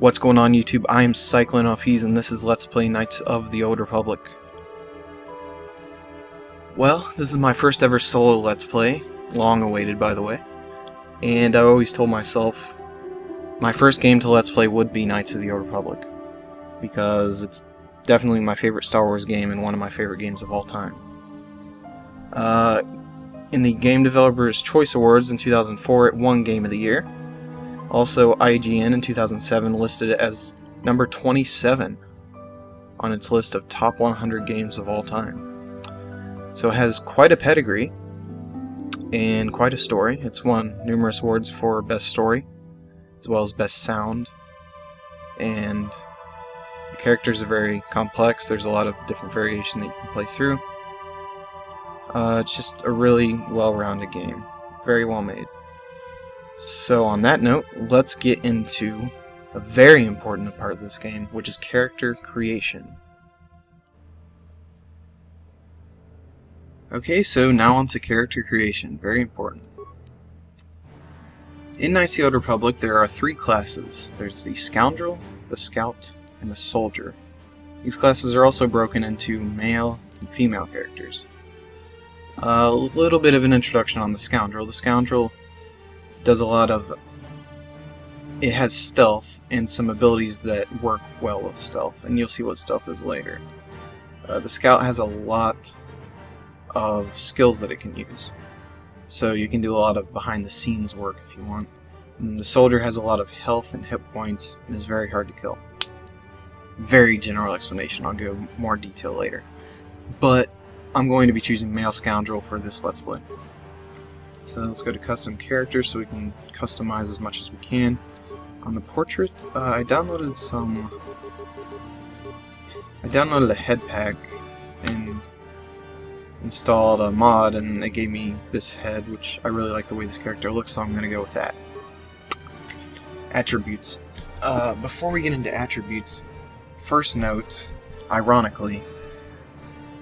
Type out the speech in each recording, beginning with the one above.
What's going on, YouTube? I am Cycling Uphees, and this is Let's Play Knights of the Old Republic. Well, this is my first ever solo Let's Play, long awaited by the way, and I always told myself my first game to Let's Play would be Knights of the Old Republic, because it's definitely my favorite Star Wars game and one of my favorite games of all time. In the Game Developers Choice Awards in 2004, it won Game of the Year. Also, IGN in 2007 listed it as number 27 on its list of top 100 games of all time. So it has quite a pedigree and quite a story. It's won numerous awards for Best Story, as well as Best Sound. And the characters are very complex. There's a lot of different variation that you can play through. It's just a really well-rounded game. Very well made. So on that note, let's get into a very important part of this game, which is character creation. Okay, so now on to character creation. Very important. In Knights of the Old Republic, there are three classes. There's the Scoundrel, the Scout, and the Soldier. These classes are also broken into male and female characters. A little bit of an introduction on the Scoundrel. The Scoundrel does a lot of... it has stealth and some abilities that work well with stealth, and you'll see what stealth is later. The Scout has a lot of skills that it can use, so you can do a lot of behind-the-scenes work if you want. And then the Soldier has a lot of health and hit points and is very hard to kill. Very general explanation, I'll go more detail later. But I'm going to be choosing male Scoundrel for this Let's Play. So let's go to custom characters so we can customize as much as we can. On the portrait, I downloaded a head pack and installed a mod, and it gave me this head, which I really like the way this character looks, so I'm going to go with that. Attributes. Before we get into attributes, first note, ironically,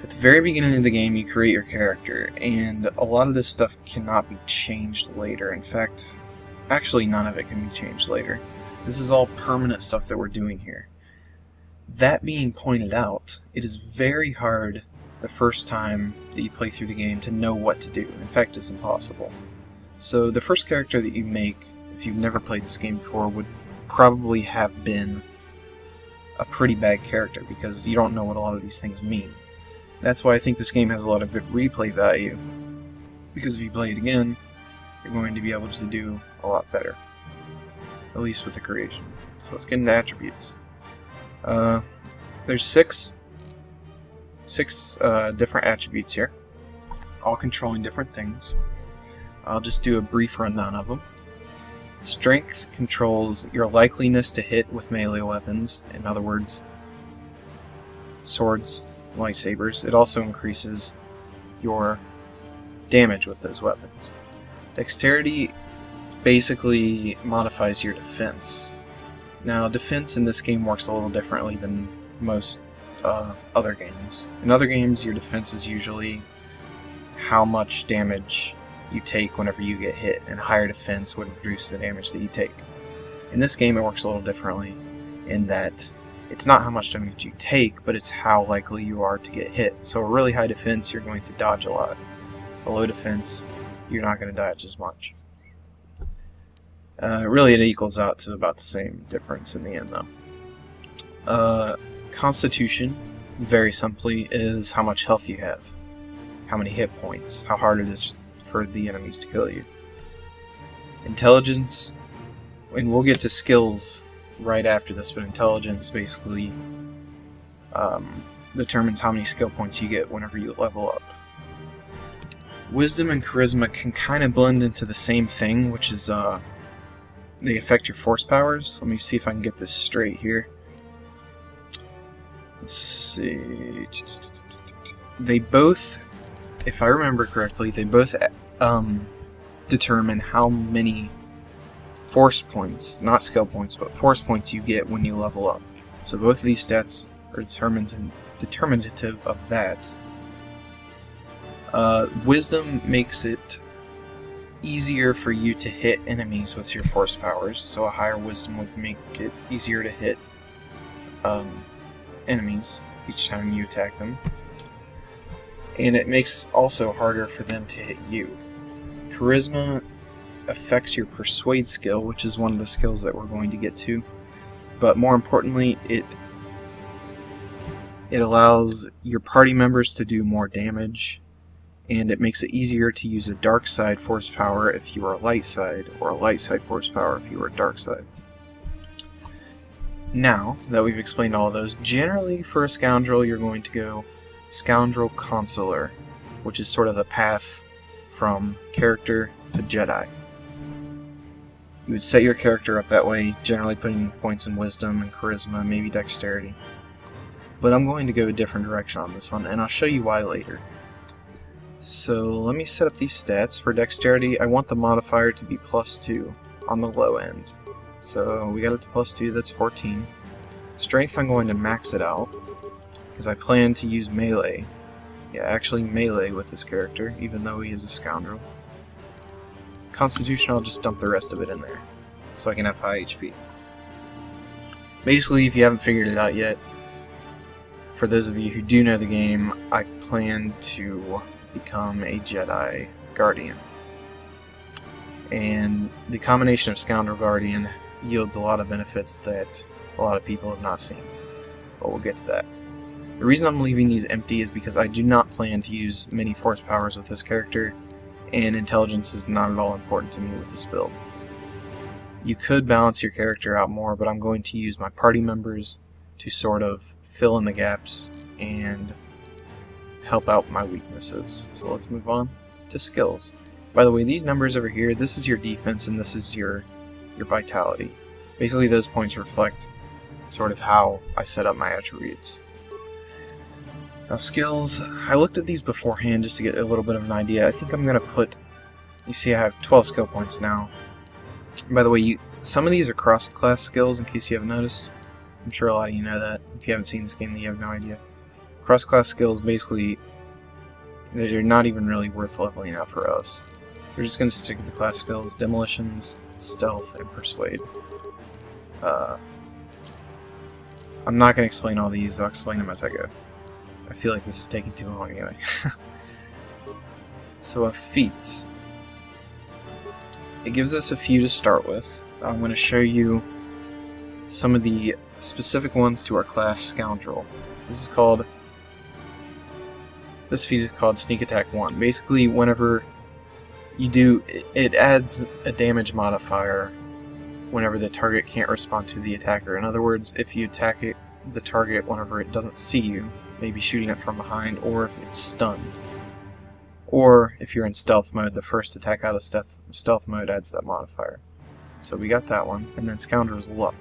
at the very beginning of the game, you create your character, and a lot of this stuff cannot be changed later. In fact, actually none of it can be changed later. This is all permanent stuff that we're doing here. That being pointed out, it is very hard the first time that you play through the game to know what to do. In fact, it's impossible. So the first character that you make, if you've never played this game before, would probably have been a pretty bad character, because you don't know what a lot of these things mean. That's why I think this game has a lot of good replay value, because if you play it again, you're going to be able to do a lot better. At least with the creation. So let's get into attributes. There's six different attributes here, all controlling different things. I'll just do a brief rundown of them. Strength controls your likeliness to hit with melee weapons, in other words, swords, lightsabers. It also increases your damage with those weapons. Dexterity basically modifies your defense. Now, defense in this game works a little differently than most other games. In other games, your defense is usually how much damage you take whenever you get hit, and higher defense would reduce the damage that you take. In this game, it works a little differently in that it's not how much damage you take, but it's how likely you are to get hit. So a really high defense, you're going to dodge a lot. A low defense, you're not going to dodge as much. Really, it equals out to about the same difference in the end, though. Constitution, very simply, is how much health you have, how many hit points, how hard it is for the enemies to kill you. Intelligence, and we'll get to skills right after this, but intelligence basically determines how many skill points you get whenever you level up. Wisdom and charisma can kind of blend into the same thing, which is they affect your force powers. Let me see if I can get this straight here. Let's see. They both, if I remember correctly, they both determine how many force points, not skill points, but force points you get when you level up. So both of these stats are determinative of that. Wisdom makes it easier for you to hit enemies with your force powers, so a higher wisdom would make it easier to hit enemies each time you attack them. And it makes also harder for them to hit you. Charisma affects your persuade skill, which is one of the skills that we're going to get to, but more importantly, it allows your party members to do more damage, and it makes it easier to use a dark side force power if you are a light side, or a light side force power if you are a dark side. Now that we've explained all of those, generally for a scoundrel you're going to go Scoundrel Consular, which is sort of the path from character to Jedi. You would set your character up that way, generally putting points in wisdom and charisma, maybe dexterity. But I'm going to go a different direction on this one, and I'll show you why later. So let me set up these stats. For dexterity, I want the modifier to be +2 on the low end. So we got it to +2, that's 14. Strength, I'm going to max it out, because I plan to use melee. Yeah, actually melee with this character, even though he is a scoundrel. Constitution, I'll just dump the rest of it in there, so I can have high HP. Basically, if you haven't figured it out yet, for those of you who do know the game, I plan to become a Jedi Guardian. And the combination of Scoundrel Guardian yields a lot of benefits that a lot of people have not seen. But we'll get to that. The reason I'm leaving these empty is because I do not plan to use many force powers with this character, and intelligence is not at all important to me with this build. You could balance your character out more, but I'm going to use my party members to sort of fill in the gaps and help out my weaknesses. So let's move on to skills. By the way, these numbers over here, this is your defense and this is your vitality. Basically those points reflect sort of how I set up my attributes. Now skills, I looked at these beforehand just to get a little bit of an idea. I think I'm going to put, you see I have 12 skill points now. By the way, some of these are cross-class skills in case you haven't noticed. I'm sure a lot of you know that. If you haven't seen this game, then you have no idea. Cross-class skills, basically, they're not even really worth leveling out for us. We're just going to stick to the class skills: Demolitions, Stealth, and Persuade. I'm not going to explain all these, I'll explain them as I go. I feel like this is taking too long anyway. So feats. It gives us a few to start with. I'm going to show you some of the specific ones to our class Scoundrel. This feat is called Sneak Attack 1. Basically, whenever you do, it adds a damage modifier whenever the target can't respond to the attacker. In other words, if you attack the target whenever it doesn't see you, maybe shooting it from behind, or if it's stunned. Or if you're in stealth mode, the first attack out of stealth mode adds that modifier. So we got that one. And then Scoundrel's Luck.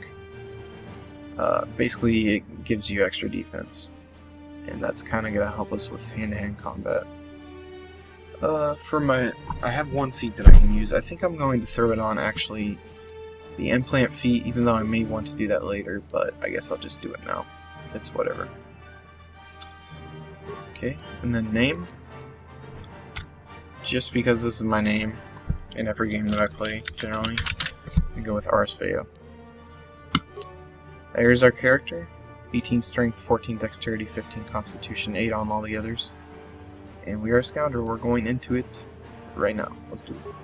Basically, it gives you extra defense. And that's kind of going to help us with hand-to-hand combat. I have one feat that I can use. I think I'm going to throw it on, actually, the Implant feat, even though I may want to do that later, but I guess I'll just do it now. It's whatever. Okay, and then name. Just because this is my name in every game that I play, generally, I go with Ars Veo. Here's our character. 18 strength, 14 dexterity, 15 constitution, 8 on all the others. And we are a scoundrel. We're going into it right now. Let's do it.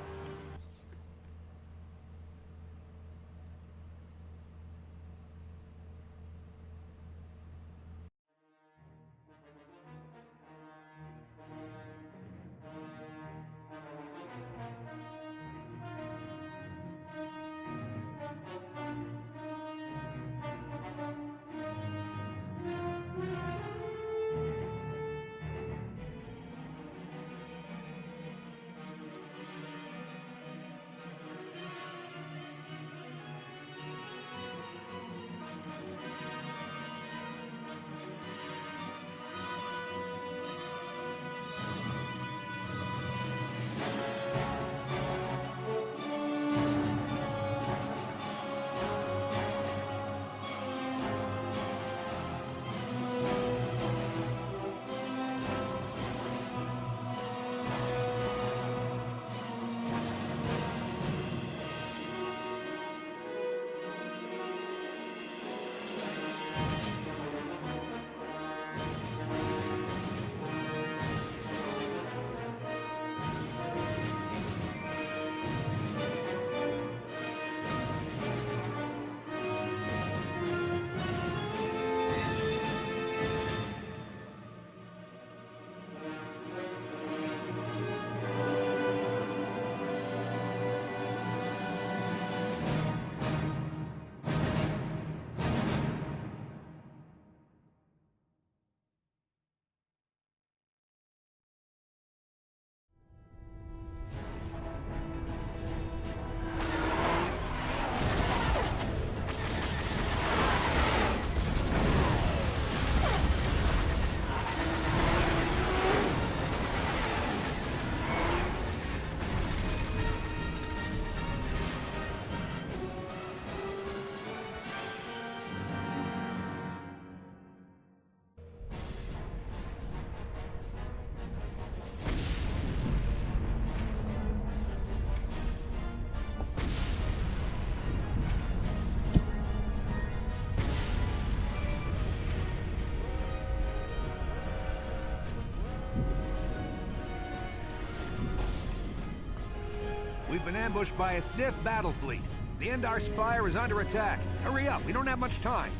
ambushed by a Sith battle fleet. The Endar Spire is under attack. Hurry up, we don't have much time.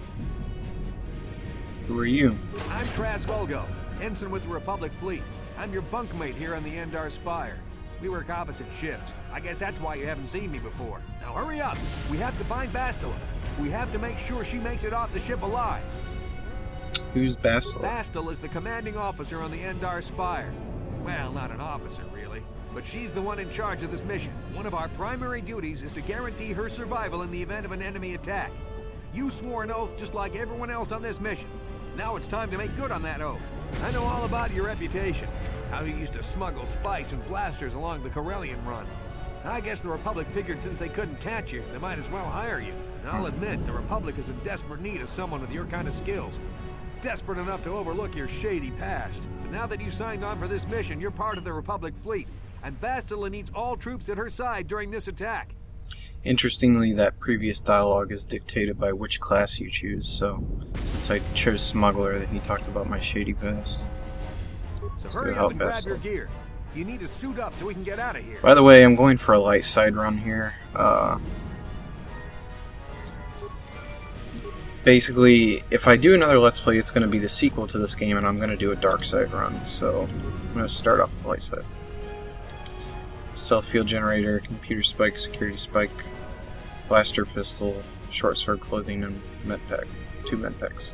Who are you? I'm Trask Ulgo, ensign with the Republic fleet. I'm your bunkmate here on the Endar Spire. We work opposite shifts. I guess that's why you haven't seen me before. Now hurry up! We have to find Bastila. We have to make sure she makes it off the ship alive. Who's Bastila? Bastila is the commanding officer on the Endar Spire. Well, not an officer, really. But she's the one in charge of this mission. One of our primary duties is to guarantee her survival in the event of an enemy attack. You swore an oath just like everyone else on this mission. Now it's time to make good on that oath. I know all about your reputation. How you used to smuggle spice and blasters along the Corellian run. I guess the Republic figured since they couldn't catch you, they might as well hire you. And I'll admit, the Republic is in desperate need of someone with your kind of skills. Desperate enough to overlook your shady past. But now that you signed on for this mission, you're part of the Republic fleet. And Bastila needs all troops at her side during this attack. Interestingly, that previous dialogue is dictated by which class you choose, so since I chose Smuggler, then he talked about my shady past. So hurry up and grab your gear. You need to suit up so we can get out of here. By the way, I'm going for a light side run here. Basically, if I do another Let's Play, it's going to be the sequel to this game, and I'm going to do a dark side run, so I'm going to start off with the light side. Stealth field generator, computer spike, security spike, blaster pistol, short sword clothing, and med pack. 2 med packs.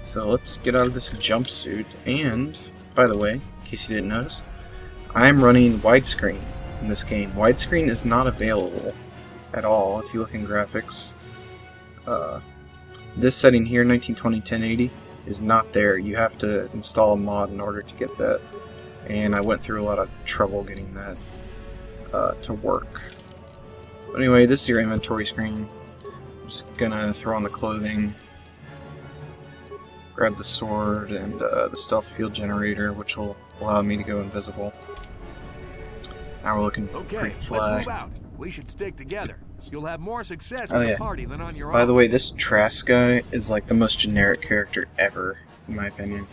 So let's get out of this jumpsuit, and, by the way, in case you didn't notice, I'm running widescreen in this game. Widescreen is not available at all if you look in graphics. This setting here, 1920 1080, is not there. You have to install a mod in order to get that. And I went through a lot of trouble getting that to work. But anyway, this is your inventory screen. I'm just gonna throw on the clothing, grab the sword and the stealth field generator, which will allow me to go invisible. Now we're looking pretty fly. Let's move out. We should stick together. You'll have more success in the party than on your own. By the way, this Trask guy is like the most generic character ever, in my opinion.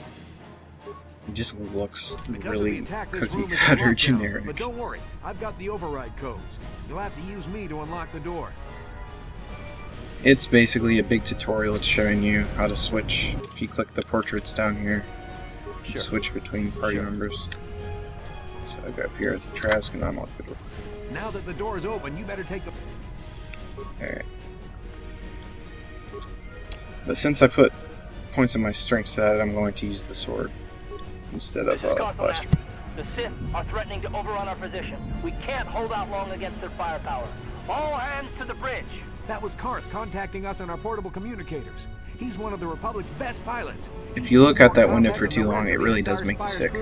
He just looks really cookie-cutter generic. But don't worry, I've got the override codes. You'll have to use me to unlock the door. It's basically a big tutorial. It's showing you how to switch. If you click the portraits down here, you switch between party members. So I go up here with the Trask and unlock the door. Now that the door is open, you better take the... Alright. But since I put points of my strength to that, I'm going to use the sword instead of blaster. The Sith are threatening to overrun our position. We can't hold out long against their firepower. All hands to the bridge. That was Karth contacting us on our portable communicators. He's one of the Republic's best pilots. If you look out that window for too long, it really does make you sick.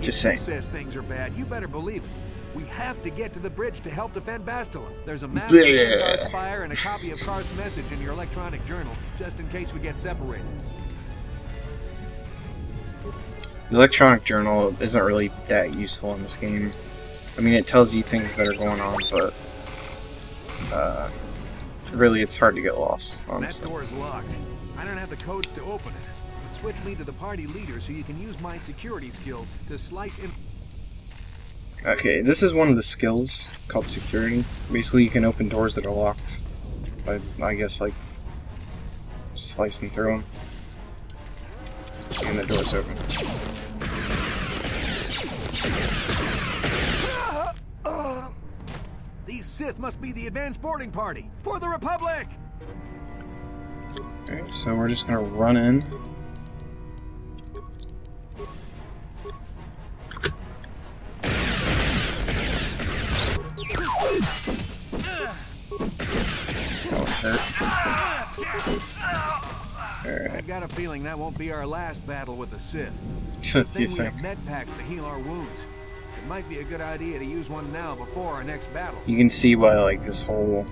Just saying. Says things are bad, you better believe it. We have to get to the bridge to help defend Bastila. There's a map of Endar Spire and a copy of Karth's message in your electronic journal, just in case we get separated. The electronic journal isn't really that useful in this game. I mean, it tells you things that are going on, but really it's hard to get lost, honestly. That door is locked. I don't have the codes to open it. But switch me to the party leader so you can use my security skills to slice in... Okay, this is one of the skills called security. Basically, you can open doors that are locked by, I guess, like, slicing through them. And the door's open. These Sith must be the advanced boarding party for the Republic! Okay, so we're just gonna run in. Alright. I've got a feeling that won't be our last battle with the Sith. You We have med packs to heal our wounds. It might be a good idea to use one now before our next battle. You can see why, like, this whole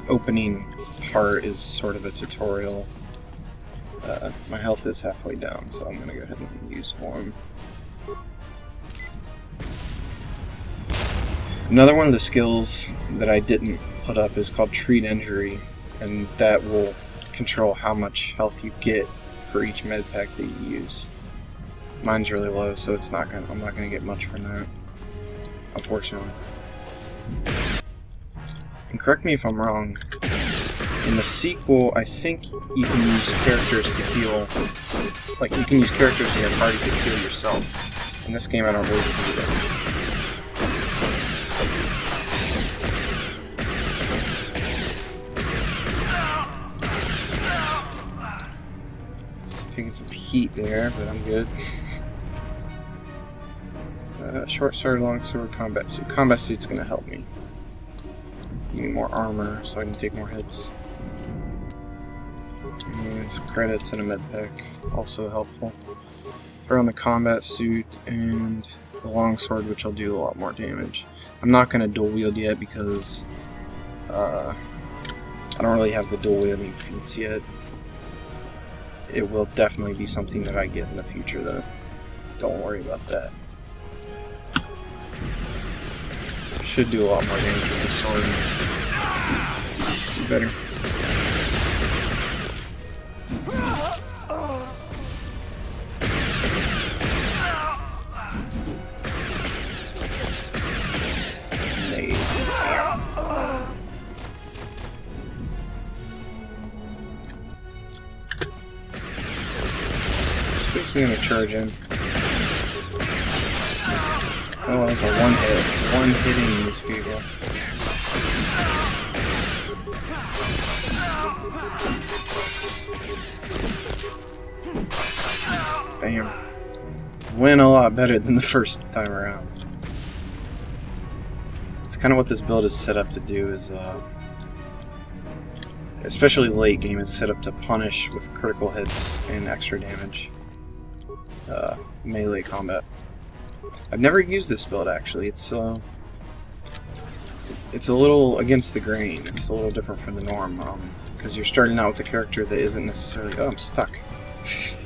opening part is sort of a tutorial. My health is halfway down, so I'm gonna go ahead and use one. Another one of the skills that I didn't put up is called Treat Injury, and that will control how much health you get for each med pack that you use. Mine's really low, so I'm not gonna get much from that, unfortunately. And correct me if I'm wrong, in the sequel, I think you can use characters to heal. Like, you can use characters in your party to heal yourself. In this game, I don't believe you can do that. Just taking some heat there, but I'm good. Short sword, long sword, combat suit. Combat suit's gonna help me. Give me more armor so I can take more hits. And some credits and a med pack, also helpful. Throw on the combat suit and the longsword, which will do a lot more damage. I'm not going to dual wield yet because I don't really have the dual wielding feats yet. It will definitely be something that I get in the future, though. Don't worry about that. Should do a lot more damage with the sword. Better. Basically gonna charge in. Oh, that's a one hit. One hitting these people. Bam. Win a lot better than the first time around. It's kind of what this build is set up to do, is especially late game, is set up to punish with critical hits and extra damage. Melee combat. I've never used this build actually. It's a little against the grain. It's a little different from the norm, because you're starting out with a character that isn't necessarily. Oh, I'm stuck.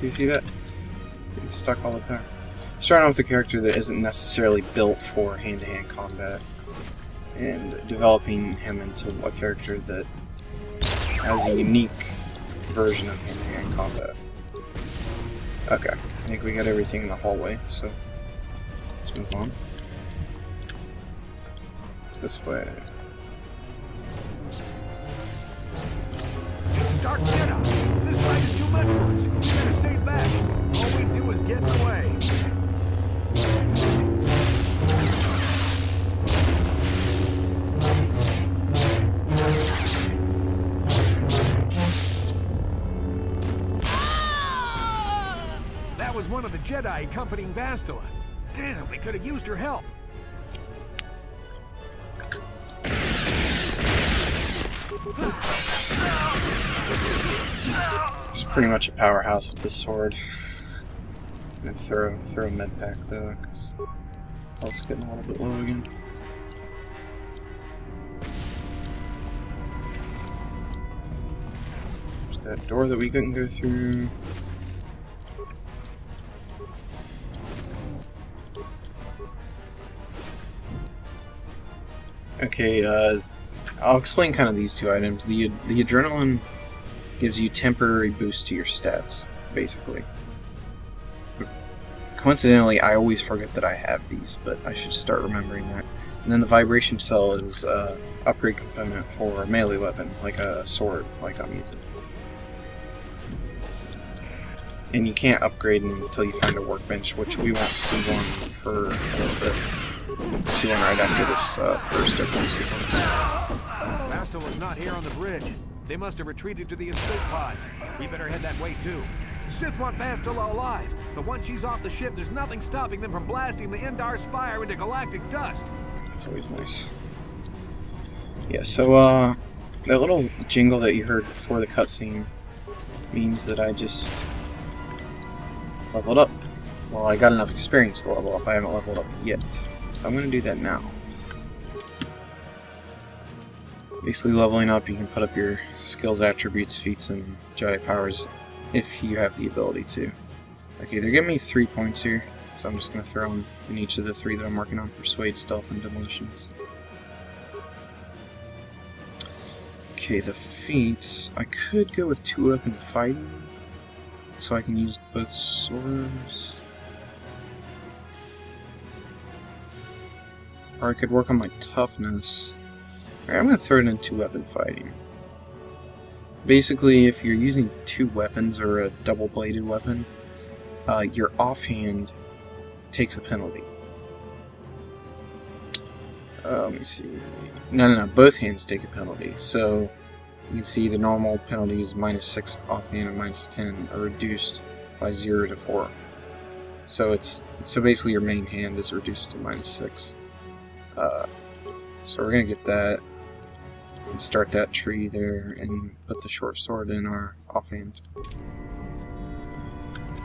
You see that? Getting stuck all the time. Starting out with a character that isn't necessarily built for hand-to-hand combat, and developing him into a character that has a unique version of hand-to-hand combat. Okay, I think we got everything in the hallway, so let's move on. This way. It's dark Jedi. This fight is too much for us. We better stay back. All we do is get in the way. That was one of the Jedi accompanying Bastila. Damn, we could have used her help. It's pretty much a powerhouse with this sword. I'm gonna throw a med pack though, because health's getting a little bit low again. There's that door that we couldn't go through. Okay, I'll explain kind of these two items. The adrenaline gives you temporary boost to your stats, basically. Coincidentally, I always forget that I have these, but I should start remembering that. And then the vibration cell is an upgrade component for a melee weapon, like a sword, like I'm using. And you can't upgrade until you find a workbench, which we won't see one for a little bit. We'll see one right after this first opening sequence. Bastila's not here on the bridge. They must have retreated to the escape pods. We better head that way too. The Sith want Bastila alive, but once she's off the ship, there's nothing stopping them from blasting the Endar Spire into galactic dust. That's always nice. Yeah, so that little jingle that you heard before the cutscene means that I just leveled up. Well, I got enough experience to level up. I haven't leveled up yet. So I'm going to do that now. Basically, leveling up, you can put up your skills, attributes, feats, and Jedi powers if you have the ability to. Okay, they're giving me 3 points here, so I'm just going to throw them in each of the 3 that I'm working on: Persuade, Stealth, and Demolitions. Okay, the feats. I could go with 2-weapon fighting, so I can use both swords. Or I could work on my toughness. Alright, I'm going to throw it into weapon fighting. Basically, if you're using two weapons or a double-bladed weapon, your offhand takes a penalty. Let me see. No, both hands take a penalty. So, you can see the normal penalties -6 offhand and -10 are reduced by 0 to 4. So basically your main hand is reduced to -6. So we're gonna get that and start that tree there and put the short sword in our offhand.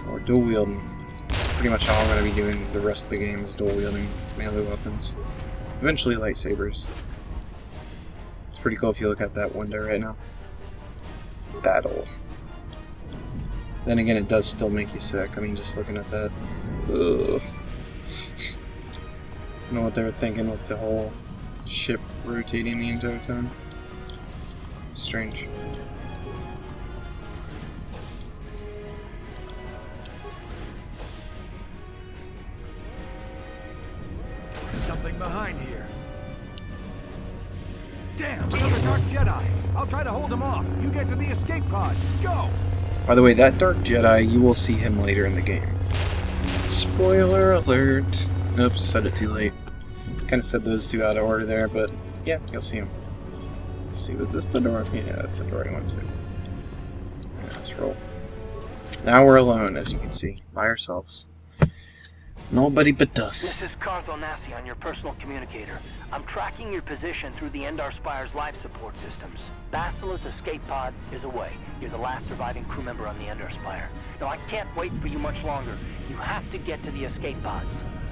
Or dual wielding. That's pretty much all I'm gonna be doing the rest of the game is dual wielding melee weapons. Eventually lightsabers. It's pretty cool if you look at that window right now. Battle. Then again, it does still make you sick. I mean, just looking at that. Ugh. I don't know what they were thinking with the whole ship rotating the entire time. It's strange. There's something behind here. Damn, another Dark Jedi! I'll try to hold him off. You get to the escape pods. Go! By the way, that Dark Jedi, you will see him later in the game. Spoiler alert! Oops, said it too late. Kind of said those two out of order there, but yeah, you'll see him. Let's see, was this the door? Yeah, that's the door I went to. Yeah, let's roll. Now we're alone, as you can see, by ourselves. Nobody but us. This is Carthel Nassi on your personal communicator. I'm tracking your position through the Endar Spire's life support systems. Basila's escape pod is away. You're the last surviving crew member on the Endar Spire. Now, I can't wait for you much longer. You have to get to the escape pods.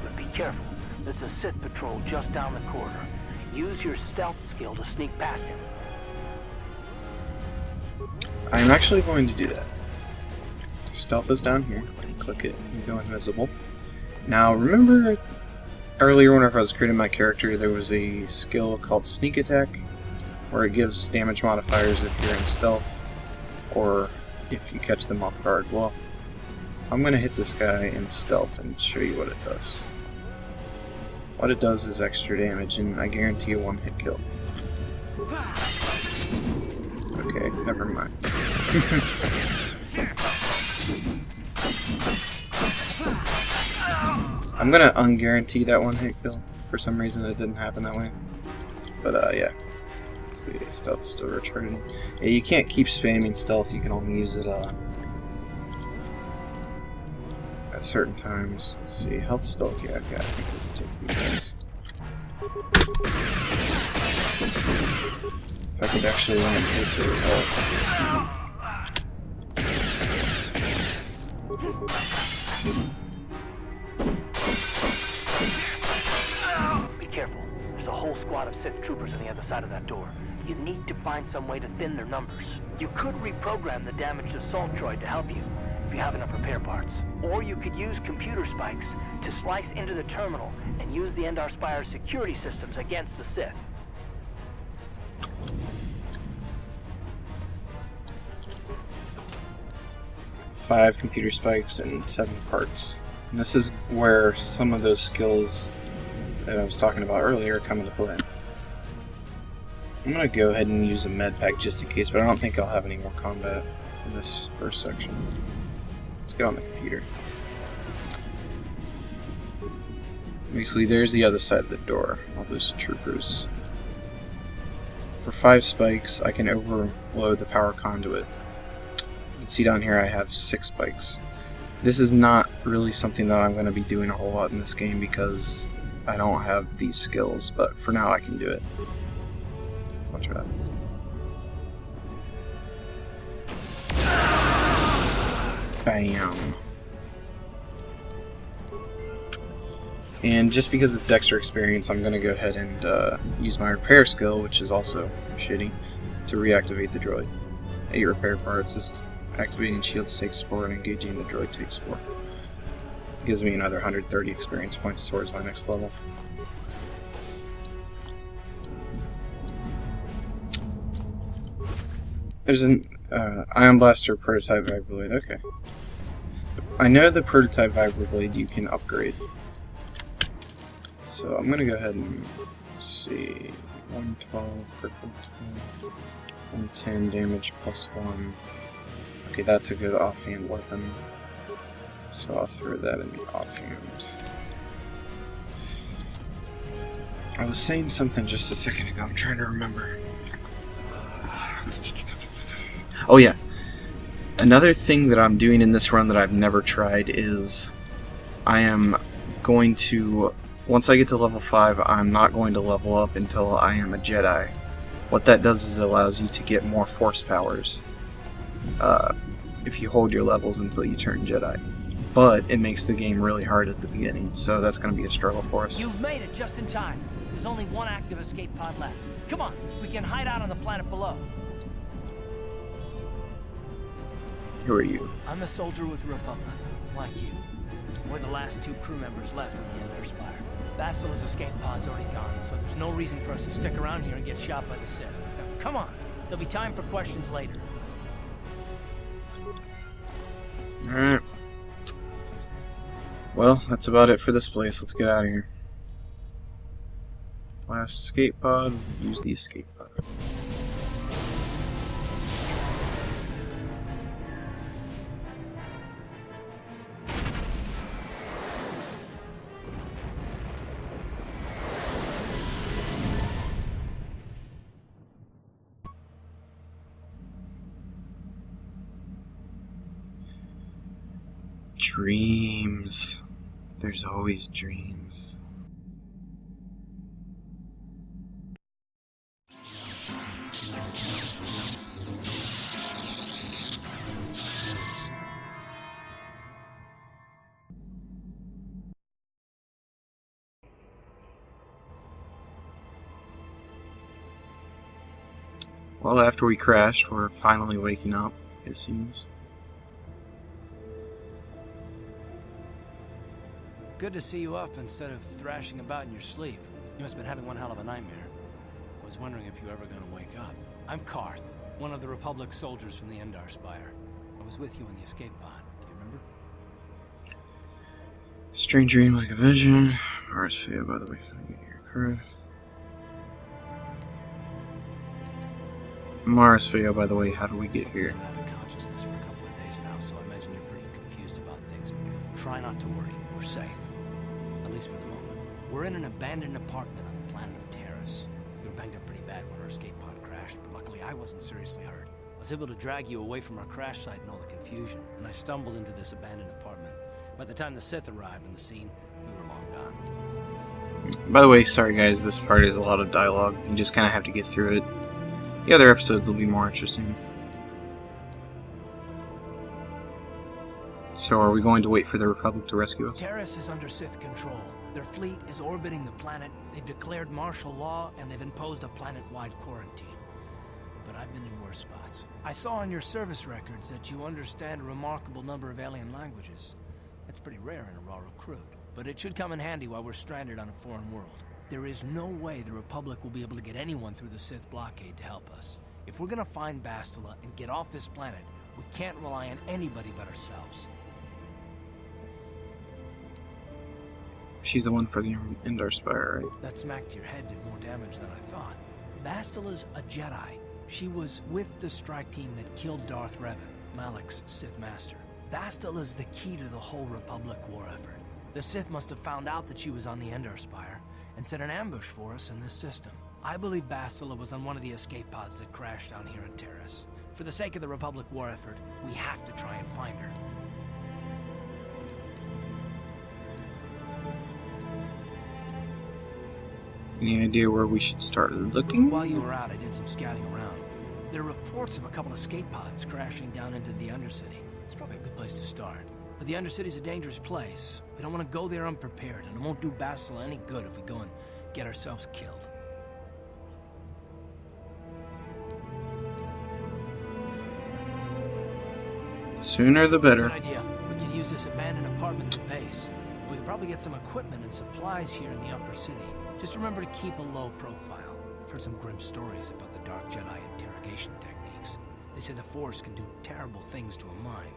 But be careful. There's a Sith patrol just down the corridor. Use your stealth skill to sneak past him. I'm actually going to do that. Stealth is down here. Click it and go invisible. Now, remember earlier whenever I was creating my character, there was a skill called Sneak Attack, where it gives damage modifiers if you're in stealth, or if you catch them off guard. Well, I'm going to hit this guy in stealth and show you what it does. What it does is extra damage, and I guarantee a one-hit kill. Okay, never mind. I'm gonna unguarantee that one-hit kill. For some reason it didn't happen that way. But yeah. Let's see, stealth still returning. Yeah, you can't keep spamming stealth, you can only use it at certain times. Let's see, health still, yeah, okay, I think we can take these guys. If I could actually land hits, it would help. Be careful. There's a whole squad of Sith troopers on the other side of that door. You need to find some way to thin their numbers. You could reprogram the damaged assault droid to help you, if you have enough repair parts. Or you could use computer spikes to slice into the terminal and use the Endar Spire's security systems against the Sith. Five computer spikes and 7 parts. And this is where some of those skills that I was talking about earlier come into play. I'm going to go ahead and use a med pack just in case, but I don't think I'll have any more combat in this first section. Let's get on the computer. Basically, there's the other side of the door, all those troopers. For 5 spikes, I can overload the power conduit. You can see down here I have 6 spikes. This is not really something that I'm going to be doing a whole lot in this game because I don't have these skills, but for now I can do it. Let's watch what happens. Bam! And just because it's extra experience, I'm going to go ahead and use my repair skill, which is also shitty, to reactivate the droid. 8 repair parts. This activating shields takes 4 and engaging the droid takes 4. Gives me another 130 experience points towards my next level. There's an Ion Blaster prototype Vibroblade. Okay. I know the prototype Vibroblade you can upgrade. So I'm gonna go ahead and see. 112, critical 12, 110 damage plus 1. Okay, that's a good offhand weapon. So I'll throw that in the offhand. I was saying something just a second ago. I'm trying to remember. Oh yeah. Another thing that I'm doing in this run that I've never tried is I am going to, once I get to level 5, I'm not going to level up until I am a Jedi. What that does is it allows you to get more force powers if you hold your levels until you turn Jedi. But it makes the game really hard at the beginning, so that's going to be a struggle for us. You've made it just in time. There's only one active escape pod left. Come on, we can hide out on the planet below. Who are you? I'm a soldier with the Republic, like you. We're the last 2 crew members left on the Endar Spire. Bastila's escape pod's already gone, so there's no reason for us to stick around here and get shot by the Sith. Now, come on, there'll be time for questions later. Alright. Well, that's about it for this place. Let's get out of here. Last escape pod. Use the escape pod. Dreams. There's always dreams. Well, after we crashed, we're finally waking up, it seems. Good to see you up instead of thrashing about in your sleep. You must have been having one hell of a nightmare. I was wondering if you were ever going to wake up. I'm Karth, one of the Republic soldiers from the Endar Spire. I was with you in the escape pod. Do you remember? Strange dream like a vision. RSV, by the way, can I get your card? Marisfeo, by the way, how do we get here? I've been out of consciousness for a couple of days now, so I imagine you're pretty confused about things. Try not to worry. We're safe. At least for the moment. We're in an abandoned apartment on the planet of Taris. We were banged up pretty bad when our escape pod crashed, but luckily I wasn't seriously hurt. I was able to drag you away from our crash site and all the confusion, and I stumbled into this abandoned apartment. By the time the Sith arrived on the scene, we were long gone. By the way, sorry guys, this part is a lot of dialogue. You just kind of have to get through it. The other episodes will be more interesting. So are we going to wait for the Republic to rescue us? Taris is under Sith control. Their fleet is orbiting the planet, they've declared martial law, and they've imposed a planet-wide quarantine. But I've been in worse spots. I saw on your service records that you understand a remarkable number of alien languages. That's pretty rare in a raw recruit. But it should come in handy while we're stranded on a foreign world. There is no way the Republic will be able to get anyone through the Sith blockade to help us. If we're gonna find Bastila and get off this planet, we can't rely on anybody but ourselves. She's the one for the Endar Spire, right? That smack to your head did more damage than I thought. Bastila's a Jedi. She was with the strike team that killed Darth Revan, Malak's Sith Master. Bastila's the key to the whole Republic war effort. The Sith must have found out that she was on the Endar Spire and set an ambush for us in this system. I believe Bastila was on one of the escape pods that crashed down here in Taris. For the sake of the Republic war effort, we have to try and find her. Any idea where we should start looking? While you were out, I did some scouting around. There are reports of a couple of escape pods crashing down into the Undercity. It's probably a good place to start. But the Undercity's a dangerous place. We don't want to go there unprepared, and it won't do Bastila any good if we go and get ourselves killed. The sooner the better. Good idea. We can use this abandoned apartment as a base. We could probably get some equipment and supplies here in the upper city. Just remember to keep a low profile. I've heard some grim stories about the Dark Jedi interrogation techniques. They say the Force can do terrible things to a mind.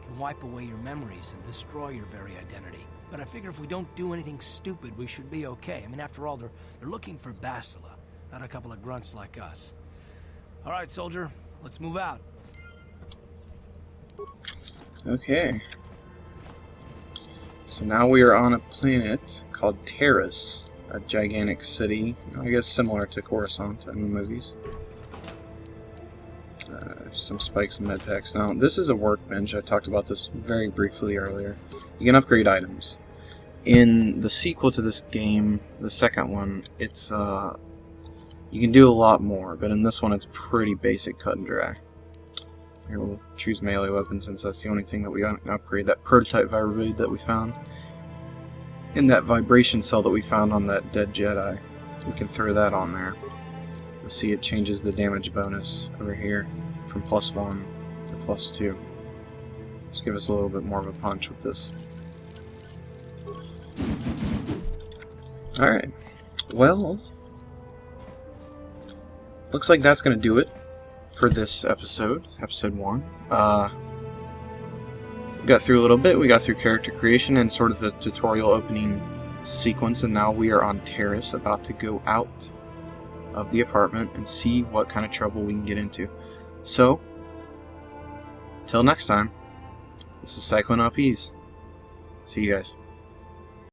It can wipe away your memories and destroy your very identity. But I figure if we don't do anything stupid, we should be okay. I mean, after all, they're looking for Bastila. not a couple of grunts like us. All right, soldier, let's move out. Okay. So now we are on a planet called Taris, a gigantic city, I guess similar to Coruscant in the movies. Some spikes and med packs. Now, this is a workbench. I talked about this very briefly earlier. You can upgrade items. In the sequel to this game, the second one, it's you can do a lot more, but in this one it's pretty basic, cut and dry. Here we'll choose melee weapons since that's the only thing that we can upgrade. That prototype vibroblade that we found, and that vibration cell that we found on that dead Jedi, we can throw that on there. You'll see it changes the damage bonus over here from +1 to +2. Just give us a little bit more of a punch with this. Alright, well, looks like that's going to do it for this episode, episode 1. We got through a little bit. We got through character creation and sort of the tutorial opening sequence, and now we are on Taris, about to go out of the apartment and see what kind of trouble we can get into. So, till next time, this is Cyclone LPs. See you guys.